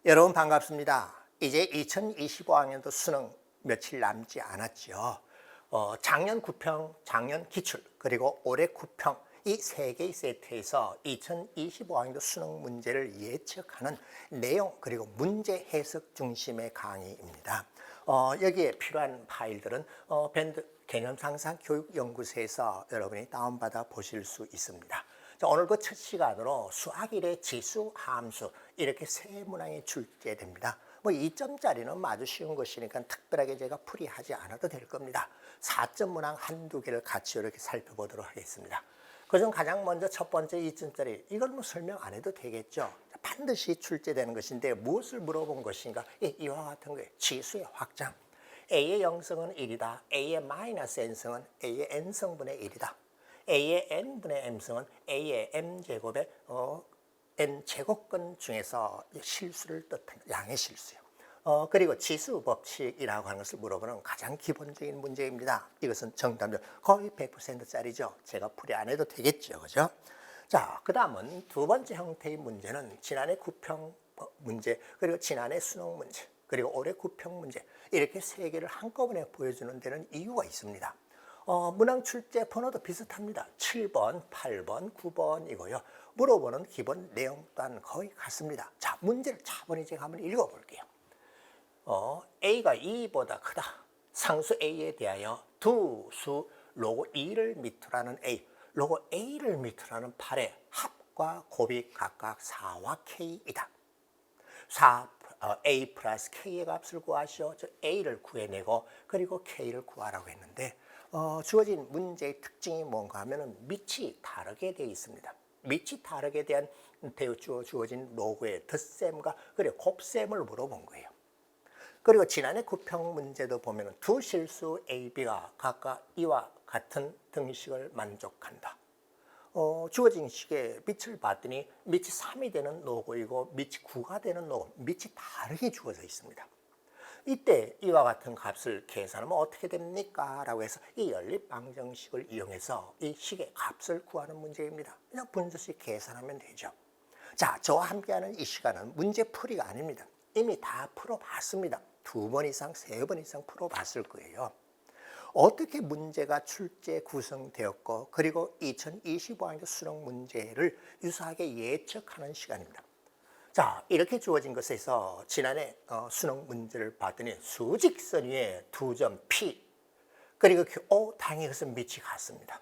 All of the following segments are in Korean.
여러분 반갑습니다. 이제 2025학년도 수능 며칠 남지 않았죠. 작년 구평, 작년 기출, 그리고 올해 구평 이 세 개의 세트에서 2025학년도 수능 문제를 예측하는 내용 그리고 문제 해석 중심의 강의입니다. 여기에 필요한 파일들은 밴드 개념상상 교육연구소에서 여러분이 다운받아 보실 수 있습니다. 자, 오늘 그 첫 시간으로 수학 1의 지수, 함수 이렇게 세 문항이 출제됩니다. 2점짜리는 아주 쉬운 것이니까 특별하게 제가 풀이하지 않아도 될 겁니다. 4점 문항 한두 개를 같이 이렇게 살펴보도록 하겠습니다. 그중 가장 먼저 첫 번째 2점짜리 이건 설명 안 해도 되겠죠. 반드시 출제되는 것인데 무엇을 물어본 것인가? 이와 같은 거예요. 지수의 확장. A의 0성은 1이다. A의 마이너스 n성은 A의 n성분의 1이다. A의 n분의 m성은 A의 m제곱의 n제곱근 중에서 실수를 뜻하는 양의 실수요. 그리고 지수 법칙이라고 하는 것을 물어보는 가장 기본적인 문제입니다. 이것은 정답률 거의 100%짜리죠. 제가 풀이 안 해도 되겠죠. 그죠? 자, 그 다음은 두 번째 형태의 문제는 지난해 구평 문제, 그리고 지난해 수능 문제, 그리고 올해 구평 문제 이렇게 세 개를 한꺼번에 보여주는 데는 이유가 있습니다. 문항 출제 번호도 비슷합니다. 7번, 8번, 9번이고요. 물어보는 기본 내용 또한 거의 같습니다. 자, 문제를 차분히 제가 한번 읽어볼게요. A가 2보다 크다. 상수 A에 대하여 두 수 로고 2를 밑으로 A, 로고 A를 밑으로 하는 8의 합과 곱이 각각 4와 K이다. 4, A 플러스 K의 값을 구하시오. 즉 A를 구해내고 그리고 K를 구하라고 했는데 주어진 문제의 특징이 뭔가 하면 밑이 다르게 되어 있습니다. 밑이 다르게 대한 주어진 로그의 덧셈과 그리고 곱셈을 물어본 거예요. 그리고 지난해 구평 문제도 보면 두 실수 A, B가 각각 이와 같은 등식을 만족한다. 주어진 식의 밑을 봤더니 밑이 3이 되는 로그이고 밑이 9가 되는 로그, 밑이 다르게 주어져 있습니다. 이때 이와 같은 값을 계산하면 어떻게 됩니까? 라고 해서 이 연립방정식을 이용해서 이 식의 값을 구하는 문제입니다. 그냥 분수식 계산하면 되죠. 자, 저와 함께하는 이 시간은 문제풀이가 아닙니다. 이미 다 풀어봤습니다. 2번 이상, 3번 이상 풀어봤을 거예요. 어떻게 문제가 출제 구성되었고 그리고 2025학년 수능 문제를 유사하게 예측하는 시간입니다. 자, 이렇게 주어진 것에서 지난해 수능 문제를 봤더니 수직선 위에 2점 P 그리고 당연히 그것은 밑이 같습니다.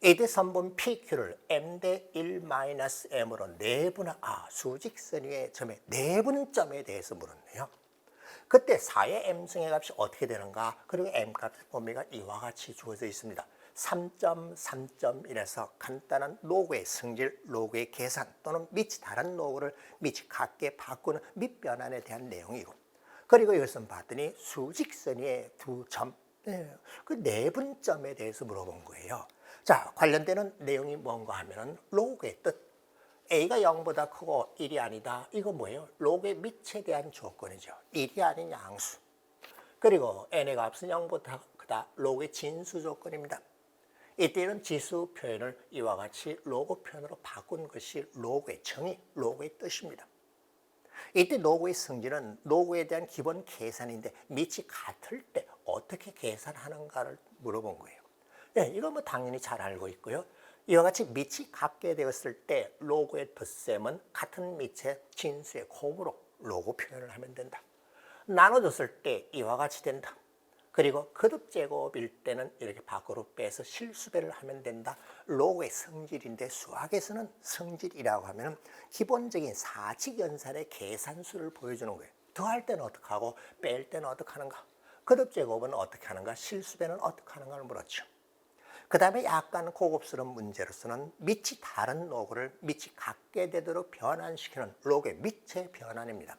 이때 선분 PQ를 M 대 1 마이너스 M으로 내분한 수직선 위의 점의 내분점에 대해서 물었네요. 그때 4의 M승의 값이 어떻게 되는가? 그리고 M 값의 범위가 이와 같이 주어져 있습니다. 3점, 3점이라서 간단한 로그의 성질, 로그의 계산 또는 밑이 다른 로그를 밑이 같게 바꾸는 밑변환에 대한 내용이고 그리고 이것은 봤더니 수직선 위의 2점, 그 내분점에 대해서 물어본 거예요. 자, 관련되는 내용이 뭔가 하면은 로그의 뜻. A가 0보다 크고 1이 아니다. 이거 뭐예요? 로그의 밑에 대한 조건이죠. 1이 아닌 양수. 그리고 n의 값은 0보다 크다. 로그의 진수 조건입니다. 이때는 지수 표현을 이와 같이 로그 표현으로 바꾼 것이 로그의 정의, 로그의 뜻입니다. 이때 로그의 성질은 로그에 대한 기본 계산인데 밑이 같을 때 어떻게 계산하는가를 물어본 거예요. 이건 당연히 잘 알고 있고요. 이와 같이 밑이 같게 되었을 때 로그의 덧셈은 같은 밑의 진수의 곱으로 로그 표현을 하면 된다. 나눠줬을 때 이와 같이 된다. 그리고 거듭제곱일 때는 이렇게 밖으로 빼서 실수배를 하면 된다. 로그의 성질인데 수학에서는 성질이라고 하면 기본적인 사직연산의 계산수를 보여주는 거예요. 더할 때는 어떻게 하고 뺄 때는 어떻게 하는가. 거듭제곱은 어떻게 하는가. 실수배는 어떻게 하는가를 물었죠. 그 다음에 약간 고급스러운 문제로서는 밑이 다른 로그를 밑이 같게 되도록 변환시키는 로그의 밑의 변환입니다.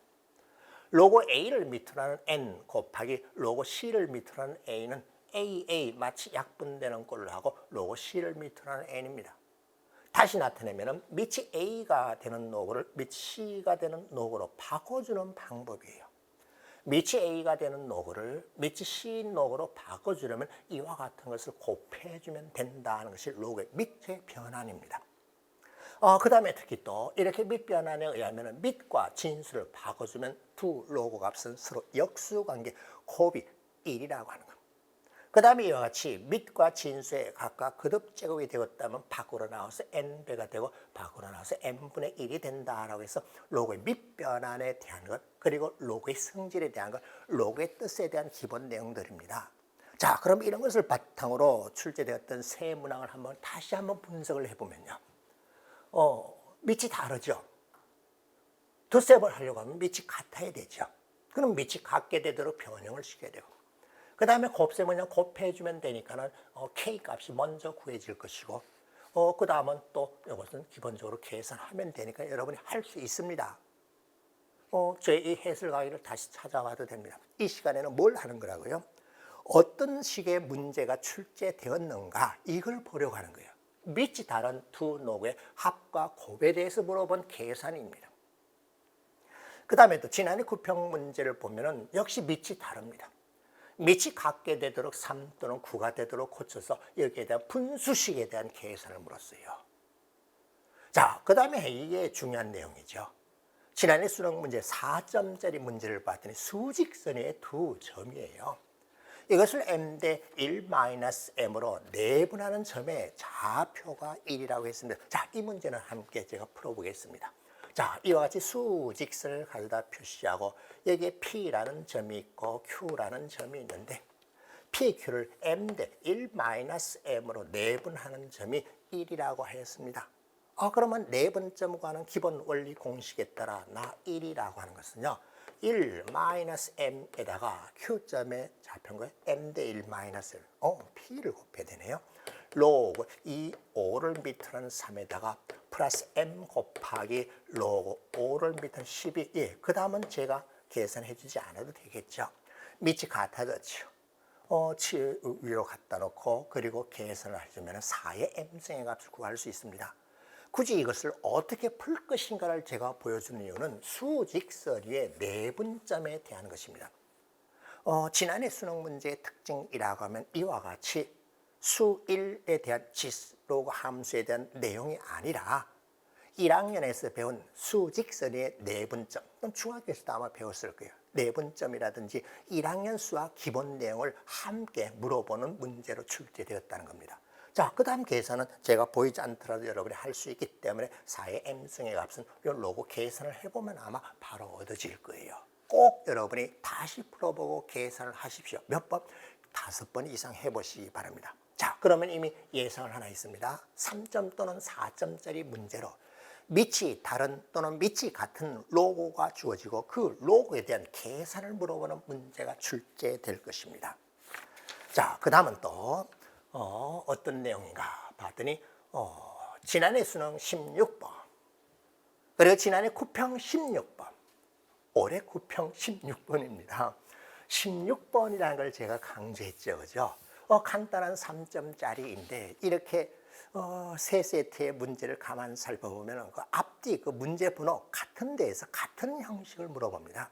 로그 A를 밑으로 하는 N 곱하기 로그 C를 밑으로 하는 A는 AA 마치 약분되는 꼴로 하고 로그 C를 밑으로 하는 N입니다. 다시 나타내면 밑이 A가 되는 로그를 밑이 C가 되는 로그로 바꿔주는 방법이에요. 밑이 A가 되는 로그를 밑이 C 로그로 바꿔주려면 이와 같은 것을 곱해주면 된다는 것이 로그의 밑의 변환입니다. 그 다음에 특히 또 이렇게 밑 변환에 의하면 밑과 진수를 바꿔주면 두 로고 값은 서로 역수관계 곱이 1이라고 하는 겁니다. 그 다음에 이와 같이 밑과 진수에 각각 거듭제곱이 되었다면 밖으로 나와서 n배가 되고 밖으로 나와서 n분의 1이 된다라고 해서 로고의 밑 변환에 대한 것, 그리고 로고의 성질에 대한 것, 로고의 뜻에 대한 기본 내용들입니다. 자, 그럼 이런 것을 바탕으로 출제되었던 세 문항을 다시 한번 분석을 해보면요. 밑이 다르죠. 두세 번 하려고 하면 밑이 같아야 되죠. 그럼 밑이 같게 되도록 변형을 시켜야 되고, 그 다음에 곱셈은 곱해주면 되니까는 K 값이 먼저 구해질 것이고, 그 다음은 또 이것은 기본적으로 계산하면 되니까 여러분이 할 수 있습니다. 저의 이 해설 강의를 다시 찾아와도 됩니다. 이 시간에는 뭘 하는 거라고요? 어떤 식의 문제가 출제되었는가, 이걸 보려고 하는 거예요. 밑이 다른 두 노고의 합과 곱에 대해서 물어본 계산입니다. 그 다음에 또 지난해 구평 문제를 보면은 역시 밑이 다릅니다. 밑이 같게 되도록 3 또는 9가 되도록 고쳐서 여기에 대한 분수식에 대한 계산을 물었어요. 자, 그 다음에 이게 중요한 내용이죠. 지난해 수능 문제 4점짜리 문제를 봤더니 수직선의 두 점이에요. 이것을 m 대 1-m으로 내분하는 점의 좌표가 1이라고 했습니다. 자, 이 문제는 함께 제가 풀어보겠습니다. 자, 이와 같이 수직선을 가져다 표시하고 여기에 P라는 점이 있고 Q라는 점이 있는데 PQ를 m 대 1-m으로 내분하는 점이 1이라고 하였습니다. 그러면 내분점과는 기본 원리 공식에 따라 나 1이라고 하는 것은요. 1-m에다가 Q점의 좌표인 거예요. m 대 1-1. P를 곱해야 되네요. 로그 2,5를 밑으로는 3에다가 플러스 m 곱하기 로그 5를 밑으로는 12. 예, 그 다음은 제가 계산해 주지 않아도 되겠죠. 밑이 같아졌죠. 위로 갖다 놓고 그리고 계산을 해주면 4의 m승의 값을 구할 수 있습니다. 굳이 이것을 어떻게 풀 것인가를 제가 보여주는 이유는 수직선의 내분점에 대한 것입니다. 지난해 수능 문제의 특징이라고 하면 이와 같이 수1에 대한 지로그 함수에 대한 내용이 아니라 1학년에서 배운 수직선의 내분점, 중학교에서도 아마 배웠을 거예요. 내분점이라든지 1학년 수학 기본 내용을 함께 물어보는 문제로 출제되었다는 겁니다. 자, 그 다음 계산은 제가 보이지 않더라도 여러분이 할 수 있기 때문에 4의 m승의 값은 이 로고 계산을 해보면 아마 바로 얻어질 거예요. 꼭 여러분이 다시 풀어보고 계산을 하십시오. 몇 번? 5번 이상 해보시기 바랍니다. 자, 그러면 이미 예상을 하나 있습니다. 3점 또는 4점짜리 문제로 밑이 다른 또는 밑이 같은 로고가 주어지고 그 로고에 대한 계산을 물어보는 문제가 출제될 것입니다. 자, 그 다음은 또 어떤 내용인가 봤더니 지난해 수능 16번 그리고 지난해 구평 16번 올해 구평 16번입니다. 16번이라는 걸 제가 강조했죠. 그죠? 간단한 3점짜리인데 이렇게 세 세트의 문제를 가만 살펴보면 그 앞뒤 그 문제 번호 같은 데에서 같은 형식을 물어봅니다.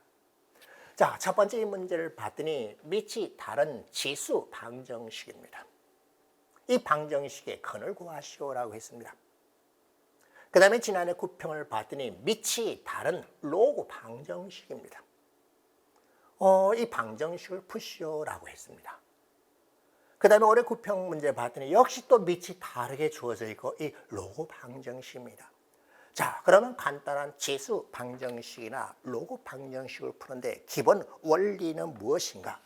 자, 첫 번째 이 문제를 봤더니 밑이 다른 지수 방정식입니다. 이 방정식의 근을 구하시오라고 했습니다. 그 다음에 지난해 구평을 봤더니 밑이 다른 로그 방정식입니다. 이 방정식을 푸시오라고 했습니다. 그 다음에 올해 구평 문제 봤더니 역시 또 밑이 다르게 주어져 있고 이 로그 방정식입니다. 자, 그러면 간단한 지수 방정식이나 로그 방정식을 푸는데 기본 원리는 무엇인가?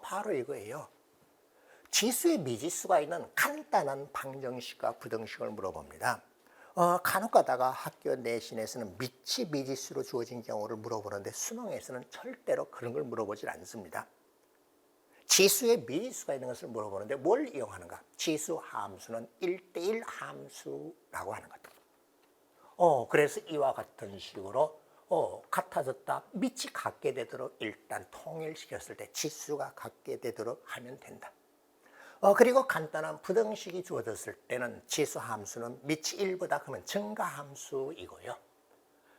바로 이거예요. 지수의 미지수가 있는 간단한 방정식과 부등식을 물어봅니다. 간혹 가다가 학교 내신에서는 밑이 미지수로 주어진 경우를 물어보는데 수능에서는 절대로 그런 걸 물어보질 않습니다. 지수의 미지수가 있는 것을 물어보는데 뭘 이용하는가? 지수 함수는 1대1 함수라고 하는 것. 그래서 이와 같은 식으로 같아졌다. 밑이 같게 되도록 일단 통일시켰을 때 지수가 같게 되도록 하면 된다. 그리고 간단한 부등식이 주어졌을 때는 지수 함수는 밑이 1보다 크면 증가 함수이고요.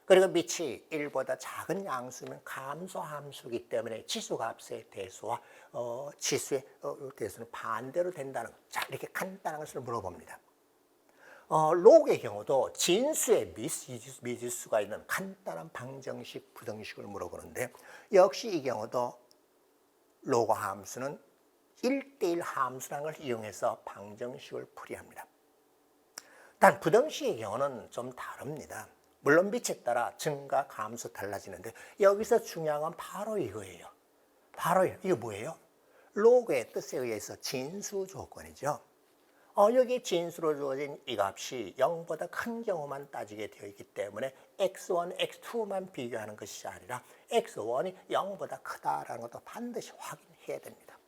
그리고 밑이 1보다 작은 양수면 감소 함수이기 때문에 지수값의 대수와 지수의 대수는 반대로 된다는 것. 자, 이렇게 간단한 것을 물어봅니다. 로그의 경우도 진수의 미지수가 있는 간단한 방정식, 부등식을 물어보는데 역시 이 경우도 로그 함수는 1대1 함수라는 걸 이용해서 방정식을 풀이합니다. 단 부등식의 경우는 좀 다릅니다. 물론 빛에 따라 증가, 감소 달라지는데 여기서 중요한 건 바로 이거예요. 바로 이게 뭐예요? 로그의 뜻에 의해서 진수 조건이죠. 여기 진수로 주어진 이 값이 0보다 큰 경우만 따지게 되어 있기 때문에 x1, x2만 비교하는 것이 아니라 x1이 0보다 크다라는 것도 반드시 확인해야 됩니다.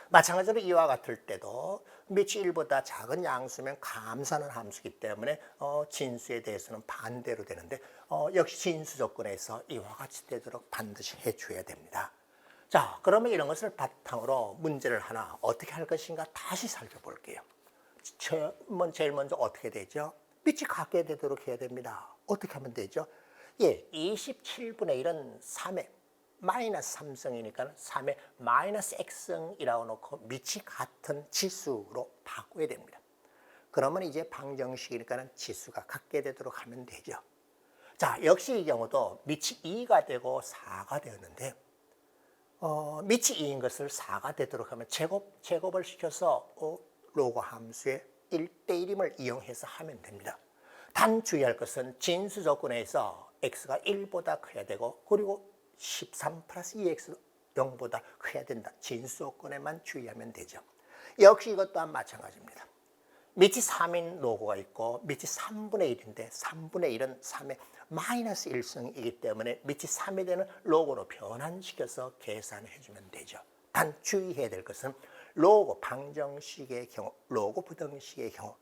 마찬가지로 이와 같을 때도 밑이 1보다 작은 양수면 감소하는 함수이기 때문에 진수에 대해서는 반대로 되는데 역시 진수 조건에서 이와 같이 되도록 반드시 해줘야 됩니다. 자, 그러면 이런 것을 바탕으로 문제를 하나 어떻게 할 것인가 다시 살펴볼게요. 제일 먼저 어떻게 되죠? 밑이 같게 되도록 해야 됩니다. 어떻게 하면 되죠? 27분의 1은 3의 마이너스 3승이니까 3의 마이너스 x승이라고 놓고 밑이 같은 지수로 바꿔야 됩니다. 그러면 이제 방정식이니까 지수가 같게 되도록 하면 되죠. 자, 역시 이 경우도 밑이 2가 되고 4가 되었는데 밑이 2인 것을 4가 되도록 하면 제곱을 시켜서 로그 함수의 1대1임을 이용해서 하면 됩니다. 단 주의할 것은 진수 조건에서 x가 1보다 커야 되고 그리고 13 플러스 2x 0보다 커야 된다. 진수 조건에만 주의하면 되죠. 역시 이것 또한 마찬가지입니다. 밑이 3인 로그가 있고 밑이 3분의 1인데 3분의 1은 3의 마이너스 1승이기 때문에 밑이 3이 되는 로그로 변환시켜서 계산해 주면 되죠. 단 주의해야 될 것은 로그 방정식의 경우, 로그 부등식의 경우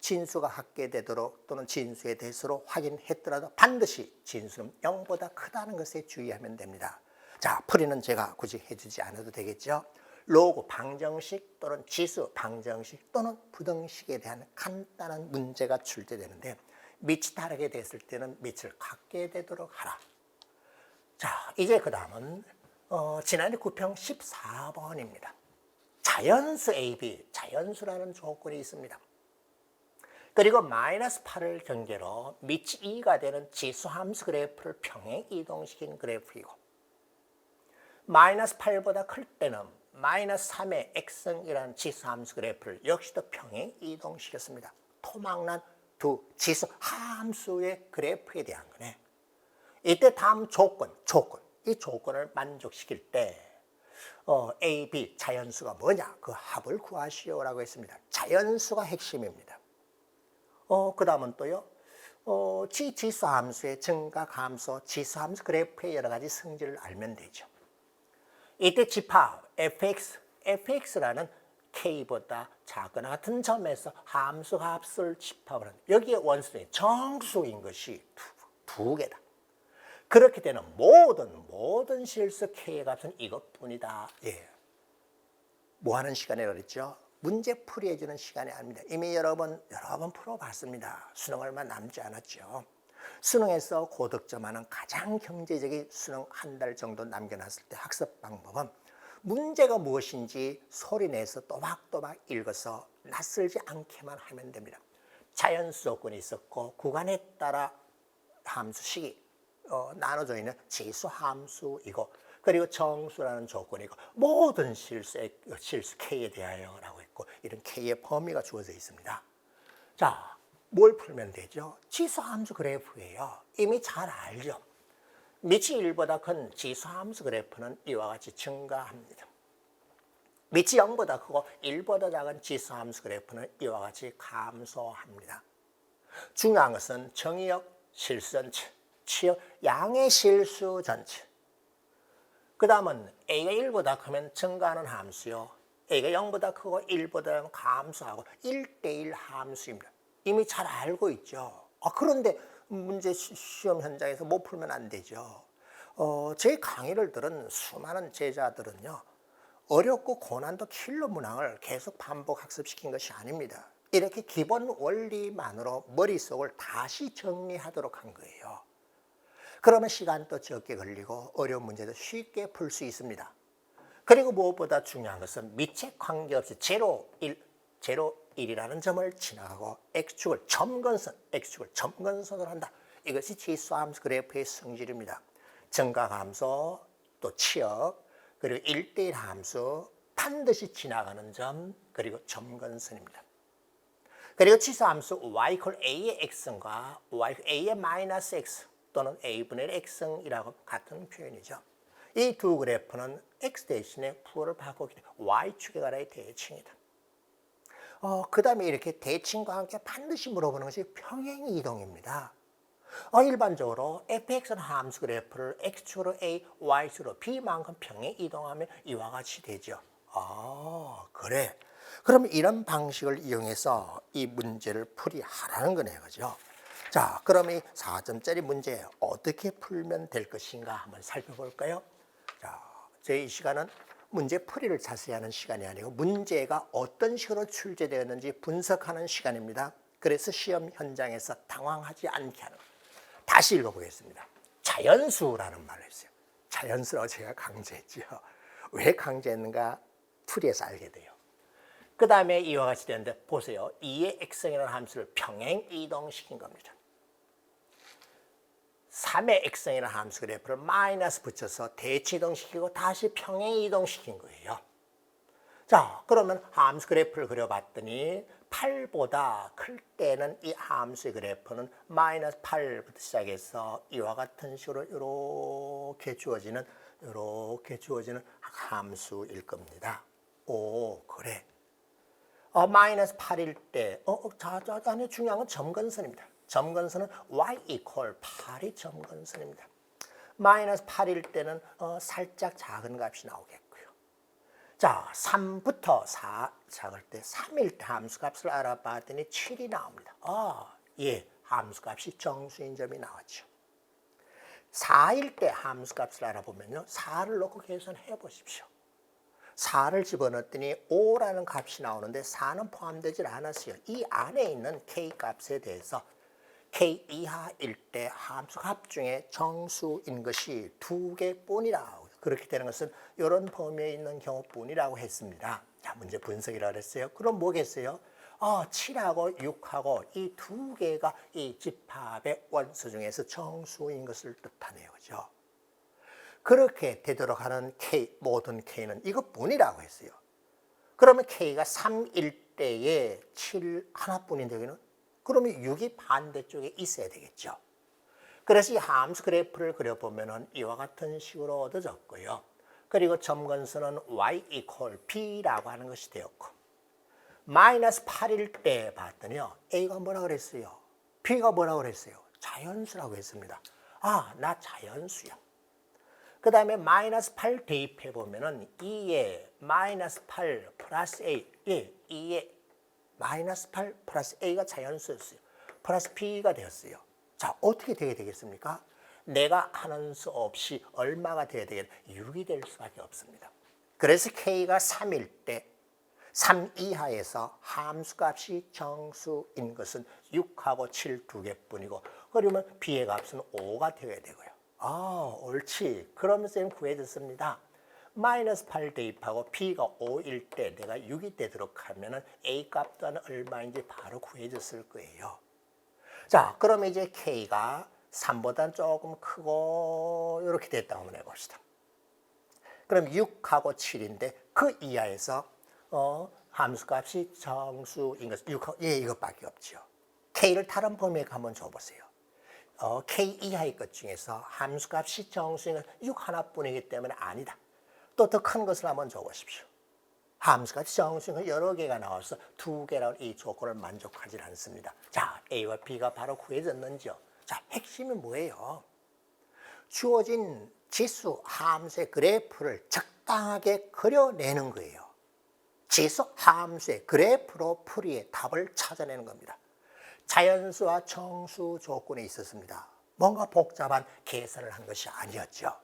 진수가 같게 되도록 또는 진수의 대수로 확인했더라도 반드시 진수는 0보다 크다는 것에 주의하면 됩니다. 자, 풀이는 제가 굳이 해주지 않아도 되겠죠. 로그 방정식 또는 지수 방정식 또는 부등식에 대한 간단한 문제가 출제되는데 밑이 다르게 됐을 때는 밑을 같게 되도록 하라. 자, 이제 그 다음은 지난해 9평 14번입니다. 자연수 AB, 자연수라는 조건이 있습니다. 그리고 마이너스 8을 경계로 밑이 2가 되는 지수함수 그래프를 평행 이동시킨 그래프이고 마이너스 8보다 클 때는 마이너스 3의 x승이라는 지수함수 그래프를 역시도 평행 이동시켰습니다. 토막난 두 지수함수의 그래프에 대한 거네. 이때 다음 조건, 이 조건을 만족시킬 때 A, B 자연수가 뭐냐? 그 합을 구하시오라고 했습니다. 자연수가 핵심입니다. 그 다음은 또요. 지수함수의 증가, 감소, 지수함수 그래프의 여러 가지 성질을 알면 되죠. 이때 집합 fx라는 k보다 작거나 같은 점에서 함수 값을 집합을 하는 여기에 원수는 정수인 것이 두 개다. 그렇게 되는 모든 실수 k의 값은 이것뿐이다. 예. 뭐 하는 시간에 그랬죠? 문제 풀이해주는 시간이 아닙니다. 이미 여러 번 풀어봤습니다. 수능 얼마 남지 않았죠. 수능에서 고득점하는 가장 경제적인 수능 한 달 정도 남겨놨을 때 학습 방법은 문제가 무엇인지 소리내서 또박또박 읽어서 낯설지 않게만 하면 됩니다. 자연수 조건이 있었고 구간에 따라 함수식이 나눠져 있는 지수 함수이고 그리고 정수라는 조건이고 모든 실수 K에 대하여라고 했고 이런 K의 범위가 주어져 있습니다. 자, 뭘 풀면 되죠? 지수함수 그래프예요. 이미 잘 알죠? 밑이 1보다 큰 지수함수 그래프는 이와 같이 증가합니다. 밑이 0보다 크고 1보다 작은 지수함수 그래프는 이와 같이 감소합니다. 중요한 것은 정의역 실수전체, 치역 양의 실수 전체. 그 다음은 A가 1보다 크면 증가하는 함수요. A가 0보다 크고 1보다 작으면 감소하고 1대1 함수입니다. 이미 잘 알고 있죠. 그런데 문제 시험 현장에서 못 풀면 안 되죠. 제 강의를 들은 수많은 제자들은요. 어렵고 고난도 킬러 문항을 계속 반복 학습시킨 것이 아닙니다. 이렇게 기본 원리만으로 머릿속을 다시 정리하도록 한 거예요. 그러면 시간도 적게 걸리고 어려운 문제도 쉽게 풀 수 있습니다. 그리고 무엇보다 중요한 것은 밑에 관계없이 제로, 1이라는 점을 지나가고 x축을 점근선으로 한다. 이것이 지수함수 그래프의 성질입니다. 증가함수, 또 치역, 그리고 1대1 함수, 반드시 지나가는 점, 그리고 점근선입니다. 그리고 지수함수 y a의 x승과 y a의 마이너스 x 또는 a분의 x승이라고 같은 표현이죠. 이 두 그래프는 x 대신에 부호를 바꾸기 때문에 y축에 관한 대칭이다. 그 다음에 이렇게 대칭과 함께 반드시 물어보는 것이 평행이동입니다. 일반적으로 fx는 함수 그래프를 x축으로 a, y축으로 b만큼 평행이동하면 이와 같이 되죠. 그래. 그럼 이런 방식을 이용해서 이 문제를 풀이하라는 거네요. 그죠? 자, 그럼 이 4점짜리 문제 어떻게 풀면 될 것인가 한번 살펴볼까요? 자, 제 이 시간은 문제 풀이를 자세히 하는 시간이 아니고 문제가 어떤 식으로 출제되었는지 분석하는 시간입니다. 그래서 시험 현장에서 당황하지 않게 하는 거예요. 다시 읽어보겠습니다. 자연수라는 말을 했어요. 자연수라고 제가 강조했죠. 왜 강조했는가 풀이해서 알게 돼요. 그 다음에 이와 같이 되는데 보세요. 2의 x승이라는 함수를 평행 이동시킨 겁니다. 3의 x승이라는 함수 그래프를 마이너스 붙여서 대치 이동시키고 다시 평행 이동시킨 거예요. 자, 그러면 함수 그래프를 그려봤더니 8보다 클 때는 이 함수의 그래프는 마이너스 8부터 시작해서 이와 같은 식으로 이렇게 주어지는 함수일 겁니다. 오, 그래. 마이너스 8일 때, 안에 중요한 건 점근선입니다. 점근선은 y equal 8이 점근선입니다. 마이너스 8일 때는 살짝 작은 값이 나오겠고요. 자, 3부터 4 작을 때 3일 때 함수값을 알아봤더니 7이 나옵니다. 함수값이 정수인 점이 나왔죠. 4일 때 함수값을 알아보면요. 4를 넣고 계산해 보십시오. 4를 집어넣었더니 5라는 값이 나오는데 4는 포함되질 않았어요. 이 안에 있는 k 값에 대해서 k 이하일 때 함수 값 중에 정수인 것이 2개뿐이라고. 그렇게 되는 것은 이런 범위에 있는 경우뿐이라고 했습니다. 자, 문제 분석이라고 했어요. 그럼 뭐겠어요? 7하고 6하고 이 두 개가 이 집합의 원수 중에서 정수인 것을 뜻하네요. 그죠? 그렇게 되도록 하는 K, 모든 K는 이것뿐이라고 했어요. 그러면 K가 3일 때에 7 하나뿐인데 여기는? 그러면 6이 반대쪽에 있어야 되겠죠. 그래서 이 함수 그래프를 그려보면 이와 같은 식으로 얻어졌고요. 그리고 점근선은 y equal b라고 하는 것이 되었고 마이너스 8일 때 봤더니요. A가 뭐라고 그랬어요? B가 뭐라고 그랬어요? 자연수라고 했습니다. 나 자연수야. 그 다음에 마이너스 8 대입해 보면은 2에 마이너스 8 플러스 A, 2에 마이너스 8 플러스 A가 자연수였어요. 플러스 B가 되었어요. 자, 어떻게 되게 되겠습니까? 내가 하는 수 없이 얼마가 돼야 되겠다? 6이 될 수밖에 없습니다. 그래서 K가 3일 때 3 이하에서 함수값이 정수인 것은 6하고 7 두 개뿐이고 그러면 B의 값은 5가 되어야 되고요. 옳지. 그러면 쌤 구해줬습니다. 마이너스 8 대입하고 B가 5일 때 내가 6이 되도록 하면 A 값 또한 얼마인지 바로 구해줬을 거예요. 자, 그러면 이제 K가 3보다 조금 크고 이렇게 됐다고 한번 해봅시다. 그럼 6하고 7인데 그 이하에서 함수값이 정수인 것은 6하고 이것밖에 없죠. K를 다른 범위에 한번 줘보세요. K 이하의 것 중에서 함수값이 정수인 것은 6 하나뿐이기 때문에 아니다. 또 더 큰 것을 한번 줘보십시오. 함수값이 정수인 것 여러 개가 나와서 2개라는 이 조건을 만족하지 않습니다. 자, A와 B가 바로 구해졌는지요. 자, 핵심이 뭐예요? 주어진 지수 함수의 그래프를 적당하게 그려내는 거예요. 지수 함수의 그래프로 풀이의 답을 찾아내는 겁니다. 자연수와 정수 조건이 있었습니다. 뭔가 복잡한 계산을 한 것이 아니었죠.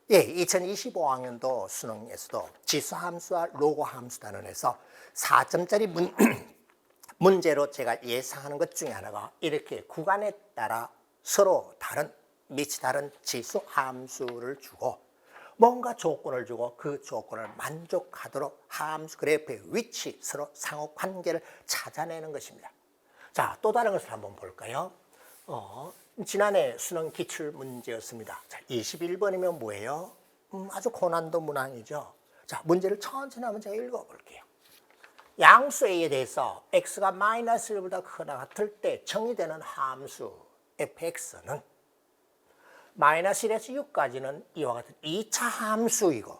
2025학년도 수능에서도 지수함수와 로그함수 단원에서 4점짜리 문제로 제가 예상하는 것 중에 하나가 이렇게 구간에 따라 서로 다른, 밑이 다른 지수함수를 주고 뭔가 조건을 주고 그 조건을 만족하도록 함수 그래프의 위치, 서로 상호 관계를 찾아내는 것입니다. 자, 또 다른 것을 한번 볼까요? 지난해 수능 기출 문제였습니다. 자, 21번이면 뭐예요? 아주 고난도 문항이죠. 자, 문제를 천천히 한번 제가 읽어볼게요. 양수 A에 대해서 x가 마이너스 1보다 크거나 같을 때 정의되는 함수 fx는 마이너스 1에서 6까지는 이와 같은 2차 함수이고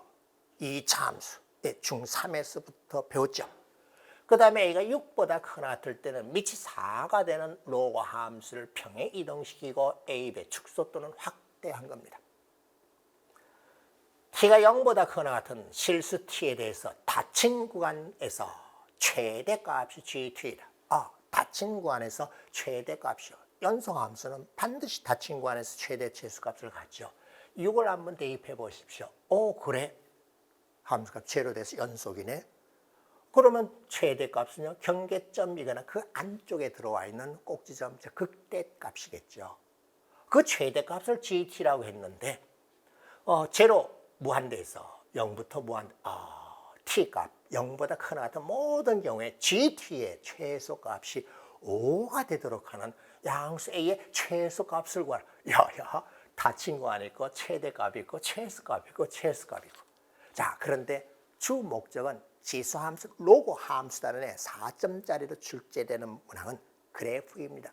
2차 함수, 중3에서부터 배웠죠. 그 다음에 A가 6보다 크거나 같을 때는 밑이 4가 되는 로그 함수를 평에 이동시키고 A배 축소 또는 확대한 겁니다. T가 0보다 크거나 같은 실수 T에 대해서 닫힌 구간에서 최대값이 GT이다. 닫힌 구간에서 최대값이요. 연속함수는 반드시 닫힌 구간에서 최대 최소값을 갖죠. 6을 한번 대입해 보십시오. 그래? 함수값 제로 돼서 연속이네. 그러면 최대값은요, 경계점이거나 그 안쪽에 들어와 있는 꼭지점, 극대값이겠죠. 그 최대값을 GT라고 했는데, 제로 무한대에서 0부터 T값, 0보다 크거나 같은 모든 경우에 GT의 최소값이 5가 되도록 하는 양수 A의 최소값을 구하라. 닫힌 거 안에 있고, 최대값이 있고, 최소값이 있고, 최소값이 있고. 자, 그런데 주 목적은 지수함수, 로그 함수 단원에 4점짜리로 출제되는 문항은 그래프입니다.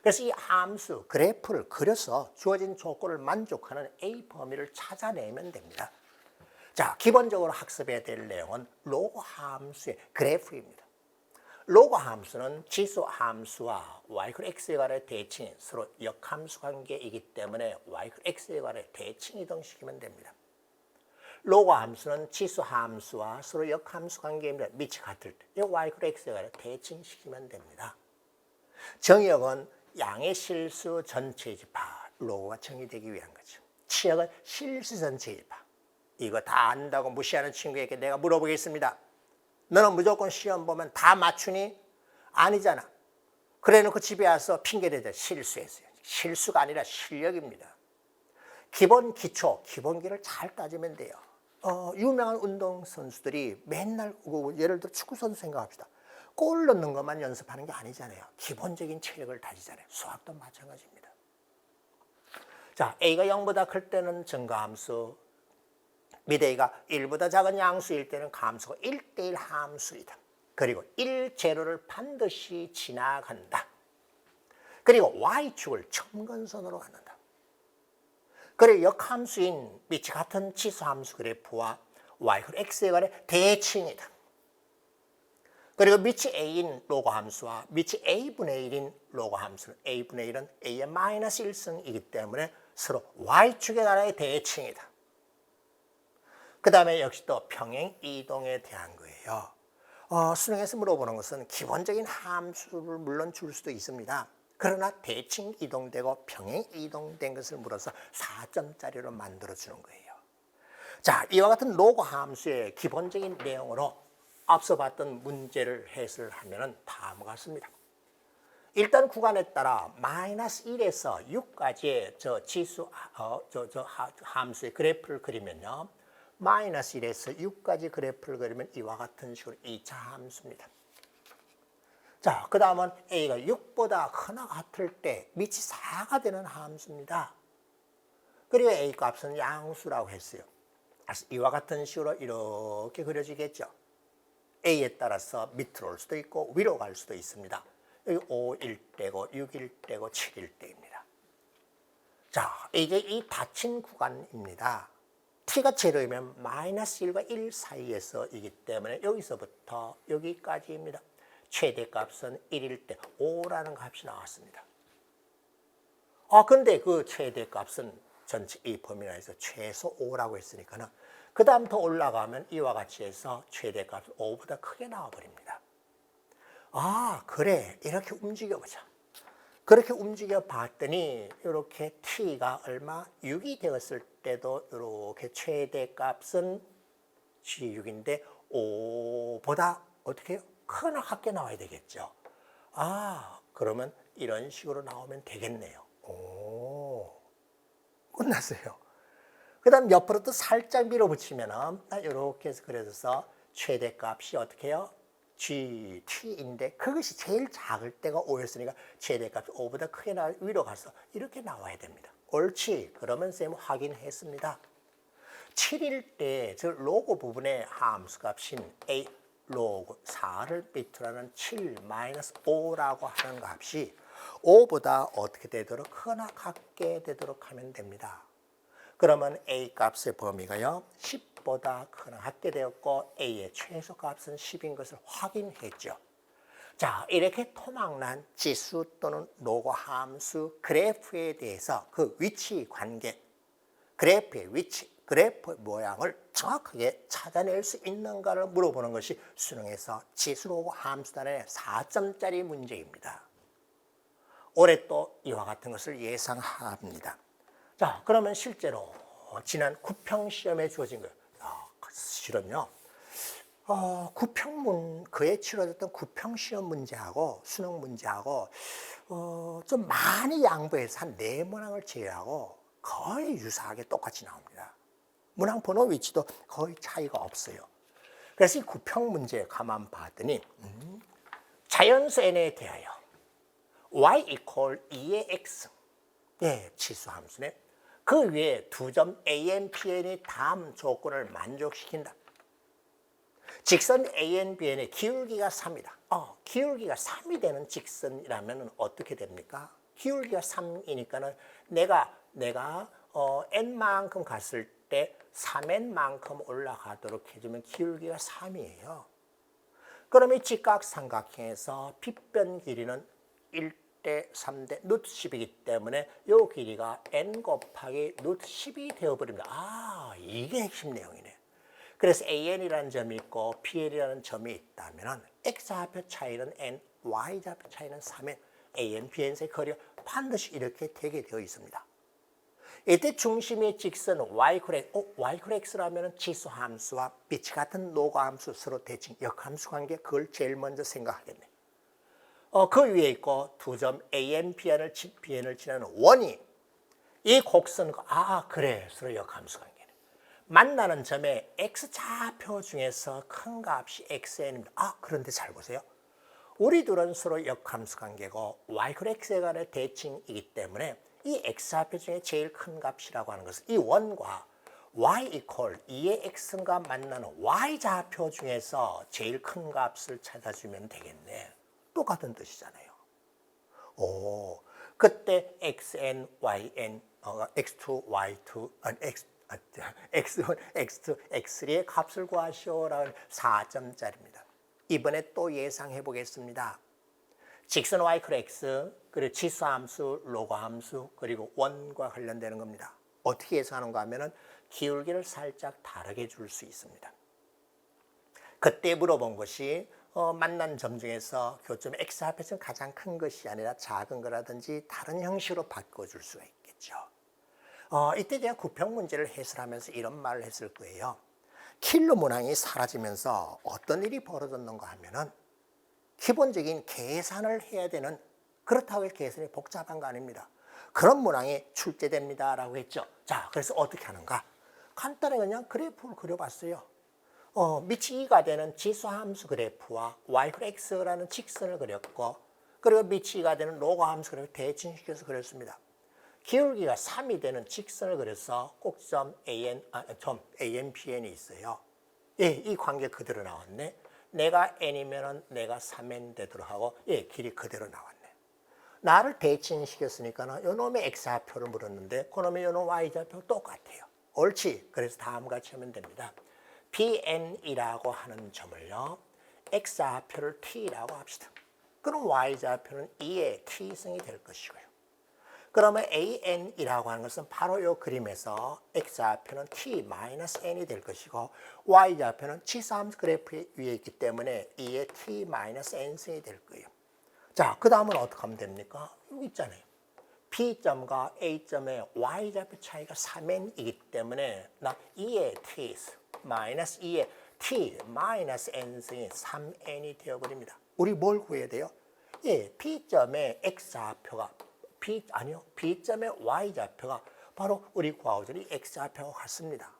그래서 이 함수, 그래프를 그려서 주어진 조건을 만족하는 A 범위를 찾아내면 됩니다. 자, 기본적으로 학습해야 될 내용은 로그 함수의 그래프입니다. 로그 함수는 지수 함수와 y x에 관한 대칭이 서로 역함수 관계이기 때문에 y x에 관한 대칭 이동시키면 됩니다. 로그 함수는 지수 함수와 서로 역함수 관계입니다. 밑이 같을 때 y x에 관한 대칭시키면 됩니다. 정의역은 양의 실수 전체 집합, 로그가 정의되기 위한 거죠. 치역은 실수 전체 집합. 이거 다 안다고 무시하는 친구에게 내가 물어보겠습니다. 너는 무조건 시험 보면 다 맞추니? 아니잖아. 그래 놓고 집에 와서 핑계대자. 실수했어요. 실수가 아니라 실력입니다. 기본 기초, 기본기를 잘 따지면 돼요. 유명한 운동선수들이 맨날, 예를 들어 축구선수 생각합시다. 골 넣는 것만 연습하는 게 아니잖아요. 기본적인 체력을 다지잖아요. 수학도 마찬가지입니다. 자, A가 0보다 클 때는 증가함수, 밑 A가 1보다 작은 양수일 때는 함수가 1대1 함수이다. 그리고 1제로를 반드시 지나간다. 그리고 Y축을 점근선으로 갖는다. 그리고 역함수인 밑이 같은 지수함수 그래프와 y x에 관한 대칭이다. 그리고 밑이 a인 로그 함수와 밑이 a분의 1인 로그 함수는 a분의 1은 a의 마이너스 1승이기 때문에 서로 y축에 관한 대칭이다. 그 다음에 역시 또 평행 이동에 대한 거예요. 수능에서 물어보는 것은 기본적인 함수를 물론 줄 수도 있습니다. 그러나 대칭 이동되고 평행 이동된 것을 물어서 4점짜리로 만들어주는 거예요. 자, 이와 같은 로그 함수의 기본적인 내용으로 앞서 봤던 문제를 해설하면 다음과 같습니다. 일단 구간에 따라 마이너스 1에서 6까지의 저 지수, 함수의 그래프를 그리면요. 마이너스 1에서 6까지 그래프를 그리면 이와 같은 식으로 2차 함수입니다. 자, 그 다음은 A가 6보다 크나 같을 때 밑이 4가 되는 함수입니다. 그리고 A 값은 양수라고 했어요. 그래서 이와 같은 식으로 이렇게 그려지겠죠. A에 따라서 밑으로 올 수도 있고 위로 갈 수도 있습니다. 여기 5일 때고 6일 때고 7일 때입니다. 자, 이제 이 닫힌 구간입니다. t가 제로이면 마이너스 1과 1 사이에서이기 때문에 여기서부터 여기까지입니다. 최대값은 1일 때 5라는 값이 나왔습니다. 근데 그 최대값은 전체 이 범위 내에서 최소 5라고 했으니까는 그 다음 더 올라가면 이와 같이 해서 최대값은 5보다 크게 나와버립니다. 그래. 이렇게 움직여보자. 그렇게 움직여 봤더니 이렇게 t가 얼마? 6이 되었을 때도 이렇게 최대값은 G6인데 5보다 어떻게 해요? 크거나 같게 나와야 되겠죠. 그러면 이런 식으로 나오면 되겠네요. 끝났어요. 그 다음 옆으로 또 살짝 밀어붙이면은 이렇게 해서 그려져서 최대값이 어떻게 해요? GT인데 그것이 제일 작을 때가 5였으니까 최대값이 5보다 크게 위로 가서 이렇게 나와야 됩니다. 옳지. 그러면 쌤 확인했습니다. 7일 때 저 로고 부분의 함수값인 a 로그 4를 밑으로 7-5라고 하는 값이 5보다 어떻게 되도록 크거나 같게 되도록 하면 됩니다. 그러면 a 값의 범위가요 10보다 크거나 같게 되었고 a의 최소값은 10인 것을 확인했죠. 자, 이렇게 토막난 지수 또는 로그 함수 그래프에 대해서 그 위치 관계, 그래프의 위치, 그래프 모양을 정확하게 찾아낼 수 있는가를 물어보는 것이 수능에서 지수 로그 함수단의 4점짜리 문제입니다. 올해 또 이와 같은 것을 예상합니다. 자, 그러면 실제로 지난 구평시험에 주어진 거예요. 실은요. 그에 치러졌던 구평시험 문제하고 수능 문제하고 좀 많이 양보해서 한 4문항을 제외하고 거의 유사하게 똑같이 나옵니다. 문항 번호 위치도 거의 차이가 없어요. 그래서 이 구평 문제 가만 봤더니 자연수 n에 대하여 y equal 2의 x 치수 함수네. 그 위에 두 점 a,n, p,n이 다음 조건을 만족시킨다. 직선 a,n, b,n의 기울기가 3이다. 기울기가 3이 되는 직선이라면 어떻게 됩니까? 기울기가 3이니까는 내가 n만큼 갔을 때 3n만큼 올라가도록 해주면 기울기가 3이에요. 그러면 직각삼각형에서 빗변 길이는 1대 3대 루트 10이기 때문에 이 길이가 n 곱하기 루트 10이 되어버립니다. 이게 핵심 내용이네. 그래서 an이라는 점이 있고 pl이라는 점이 있다면 x좌표 차이는 n, y좌표 차이는 3n, an, bn 사이 거리가 반드시 이렇게 되게 되어 있습니다. 이때 중심의 직선 yx라면 지수 함수와 빛이 같은 노고 함수 서로 대칭 역함수 관계 그걸 제일 먼저 생각하겠네. 그 위에 있고 두 점 an, bn을 지나는 원이 이 곡선과 그래 서로 역함수 관계네. 만나는 점의 x좌표 중에서 큰 값이 xn입니다. 그런데 잘 보세요. 우리 둘은 서로 역함수 관계고 yx에 관한 대칭이기 때문에 이 x좌표 중에 제일 큰 값이라고 하는 것은 이 원과 y equal 2의 x가 만나는 y좌표 중에서 제일 큰 값을 찾아주면 되겠네. 똑같은 뜻이잖아요. 그때 xn, yn, x2, y2, x1, x2, x3의 값을 구하시오라는 4점짜리입니다. 이번에 또 예상해 보겠습니다. 직선 y x, 그리고 지수함수, 로그함수, 그리고 원과 관련되는 겁니다. 어떻게 예상하는가 하면은 기울기를 살짝 다르게 줄 수 있습니다. 그때 물어본 것이 만난 점 중에서 교점 x좌표는 가장 큰 것이 아니라 작은 거라든지 다른 형식으로 바꿔줄 수가 있겠죠. 이때 제가 구평 문제를 해설하면서 이런 말을 했을 거예요. 킬러 문항이 사라지면서 어떤 일이 벌어졌는가 하면은 기본적인 계산을 해야 되는, 그렇다고 해서 계산이 복잡한 거 아닙니다. 그런 문항이 출제됩니다라고 했죠. 자, 그래서 어떻게 하는가? 간단하게 그냥 그래프를 그려봤어요. 미치기가 되는 지수함수 그래프와 yx라는 직선을 그렸고, 그리고 미치기가 되는 로그함수 그래프 대칭시켜서 그렸습니다. 기울기가 3이 되는 직선을 그려서 꼭점 AN, BN이 있어요. 이 관계 그대로 나왔네. 내가 n이면은 내가 3n 되도록 하고, 길이 그대로 나왔네. 나를 대칭시켰으니까 요놈의 x좌표를 물었는데, 그놈의 요놈 y좌표 똑같아요. 옳지. 그래서 다음과 같이 하면 됩니다. bn이라고 하는 점을요, x좌표를 t라고 합시다. 그럼 y좌표는 2의 t승이 될 것이고요. 그러면 an이라고 하는 것은 바로 이 그림에서 x좌표는 t-n이 될 것이고 y좌표는 지수함수 그래프 위에 있기 때문에 2의 t-n승이 될 거예요. 자, 그 다음은 어떻게 하면 됩니까? 여기 있잖아요. P점과 A점의 y좌표 차이가 3n이기 때문에 나 2의 t 마이너스 2의 t-n승이 3n이 되어버립니다. 우리 뭘 구해야 돼요? P점의 x좌표가 B점의 y좌표가 바로 우리 과오절이 x좌표와 같습니다.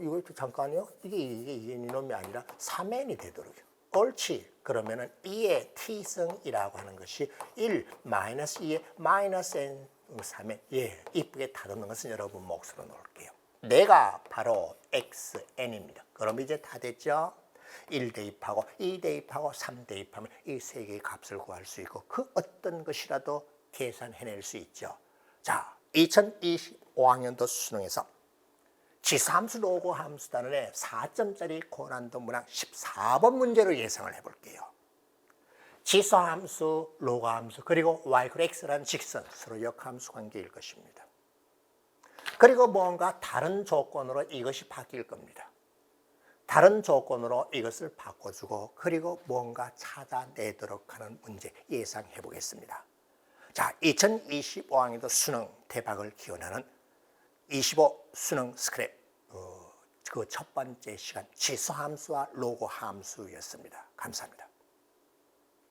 이거 잠깐요. 이게 이놈이 아니라 3n이 되도록요. 옳지. 그러면은 2의 t승이라고 하는 것이 1 마이너스 2의 마이너스 n 3의 이쁘게 다듬는 것은 여러분 몫으로 놓을게요. 내가 바로 xn입니다. 그럼 이제 다 됐죠? 1 대입하고 2 대입하고 3 대입하면 이 세 개의 값을 구할 수 있고 그 어떤 것이라도 계산해낼 수 있죠. 자, 2025학년도 수능에서 지수함수 로그 함수 단원의 4점짜리 고난도 문항 14번 문제로 예상을 해볼게요. 지수함수, 로그 함수, 그리고 y x라는 직선, 서로 역함수 관계일 것입니다. 그리고 뭔가 다른 조건으로 이것이 바뀔 겁니다. 다른 조건으로 이것을 바꿔주고 그리고 뭔가 찾아내도록 하는 문제 예상해 보겠습니다. 자, 2025학년도 수능 대박을 기원하는 25 수능 스크랩 그 첫 번째 시간 지수함수와 로그 함수였습니다. 감사합니다.